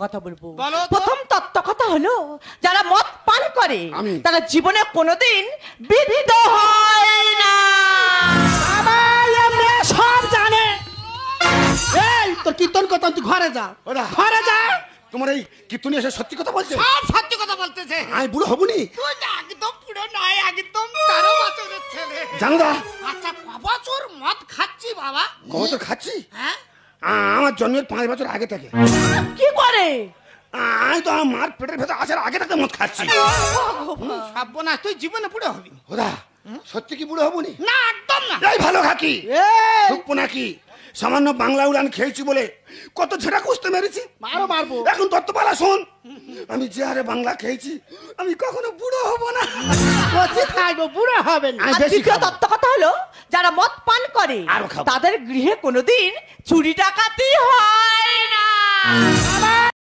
কথা বলবো। বলো তো। প্রথম তত্ত্ব কথা হলো, যারা মদ পান করে তারা জীবনে কোনোদিন বৃদ্ধ হয় না। বাবা এমনি সব জানে। এই তোর কীর্তন কথা, তুই ঘরে যা, ওরা। ঘরে যা। তোমার এই কীর্তনী এসে সত্যি কথা বলছে? সব সত্যি কথা বলতেছে। আমি বুড়ো হবনি। তুই একদম পুরো নয়, একদম 13 বছরের ছেলে। জানো দা আচ্ছা ক বছর মদ খাচ্ছি বাবা? কত খাচ্ছি? হ্যাঁ আমার জন্মের 5 বছর আগে থেকে। কি করে? আমি তো আমার মার পেটের ভেতর আসার আগে থেকে মদ খাচ্ছি। সর্বনাশ, তুই জীবনে বুড়ো হবি ওরা সত্যি কি বুড়ো হবনি? না, একদম না। এই ভালো খাকি এই সুপ্পো নাকি সামান্য বাংলা উড়ান খেয়েছি বলে কত ঝেড়া কুস্তে মেরেছি। মারো মারবো। এখন তত্ত্বপালা শোন, আমি যে হারে বাংলা খেয়েছি আমি কখনো বুড়ো হব না। কচি খাইবো, বুড়ো হবে না। আমি আর বেশি দ্বিতীয় খাবো। তত্ত্ব কথা হলো, যারা মদ পান করে আরো খাবো। তাদের গৃহে কোনোদিন চুরি ডাকাতি হয় না।